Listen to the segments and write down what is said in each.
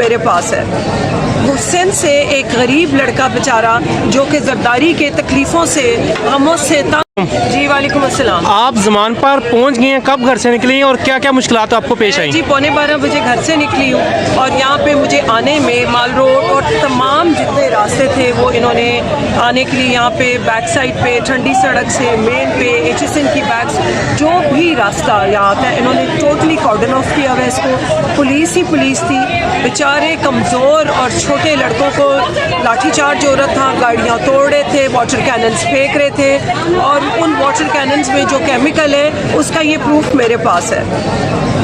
میرے پاس ہے. وہ سندھ سے ایک غریب لڑکا بیچارہ جو کہ زرداری کے تکلیفوں سے غموں سے جی وعلیکم السلام. آپ زمان پر پہنچ گئے ہیں, کب گھر سے نکلی ہیں اور کیا کیا مشکلات آپ کو پیش آئیں؟ جی 12:15 بجے گھر سے نکلی ہوں اور یہاں پہ مجھے آنے میں مال روڈ اور تمام جتنے راستے تھے وہ انہوں نے آنے کے لیے یہاں پہ بیک سائڈ پہ ٹھنڈی سڑک سے مین پہ HSN کی بیک جو بھی راستہ یہاں آتا ہے انہوں نے ٹوٹلی کارڈن آف کیا ہوا ہے. اس کو پولیس ہی پولیس تھی. بیچارے کمزور اور چھوٹے لڑکوں کو لاٹھی چارج ہو رہا تھا, گاڑیاں توڑ رہے تھے, واٹر کیننز پھینک رہے تھے اور ان واٹر کیننز میں جو کیمیکل ہے اس کا یہ پروف میرے پاس ہے.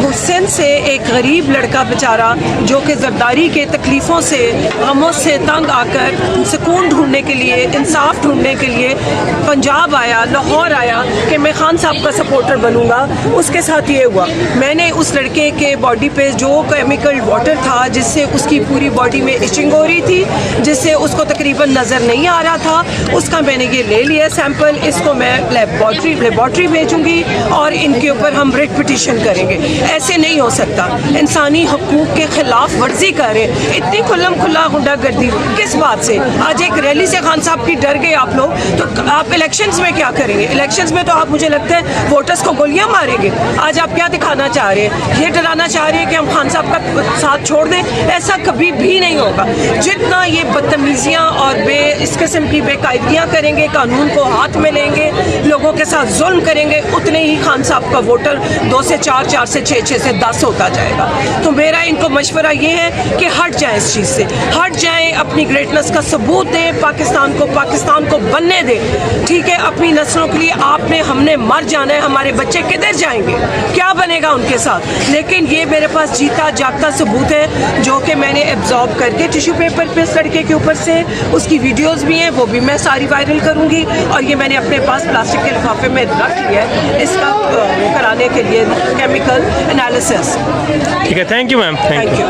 وہ سندھ سے ایک غریب لڑکا بیچارہ جو کہ زرداری کے تکلیفوں سے غموں سے تنگ آ کر سکون ڈھونڈنے کے لیے, انصاف ڈھونڈنے کے لیے پنجاب آیا, لاہور آیا کہ میں خان صاحب کا سپورٹر بنوں گا. اس کے ساتھ یہ ہوا, میں نے اس لڑکے کے باڈی پہ جو کیمیکل واٹر تھا جس سے اس کی پوری باڈی میں ایچنگ ہو رہی تھی, جس سے اس کو تقریباً نظر نہیں آ رہا تھا, اس کا میں نے یہ لے لیا سیمپل. اس کو میں لیبارٹری بھیجوں گی اور ان کے اوپر ہم ریٹ پٹیشن کریں گے. ایسے نہیں ہو سکتا, انسانی حقوق کے خلاف ورزی کر رہے ہیں. اتنی کھلم کھلا غنڈہ گردی کس بات سے؟ آج ایک ریلی سے خان صاحب کی ڈر گئے آپ لوگ, تو آپ الیکشنز میں کیا کریں گے؟ الیکشنز میں تو آپ مجھے لگتا ہے ووٹرز کو گولیاں ماریں گے. آج آپ کیا دکھانا چاہ رہے ہیں؟ یہ ڈرانا چاہ رہے ہیں کہ ہم خان صاحب کا ساتھ چھوڑ دیں. ایسا کبھی بھی نہیں ہوگا. جتنا یہ بدتمیزیاں اور اس قسم کی بے قاعدگیاں کریں گے, قانون کو ہاتھ میں لیں گے, لوگوں کے ساتھ ظلم کریں گے, اتنے ہی خان صاحب کا ووٹر 2 سے 4, 4 سے 6, 6 سے 10 ہوتا جائے گا. تو میرا ان کو مشورہ یہ ہے کہ ہٹ جائیں, اس چیز سے ہٹ جائیں, اپنی گریٹنس کا ثبوت دیں, پاکستان کو بننے دیں. ٹھیک ہے, اپنی نسلوں کے لیے آپ نے ہم نے مر جانا ہے. ہمارے بچے کدھر جائیں گے؟ کیا بنے گا ان کے ساتھ؟ لیکن یہ میرے پاس جیتا جاگتا ثبوت ہے جو کہ میں نے ایبزارب کر کے ٹیشو پیپر پہ اس لڑکے کے اوپر سے, اس کی ویڈیوز بھی ہیں, وہ بھی میں ساری وائرل کروں گی. اور یہ میں نے اپنے پاس پلاسٹک کے لفافے میں رکھ لیا ہے اس کا کرانے کے لیے کیمیکل انالیسس. ٹھیک ہے, thank you ma'am. Thank you.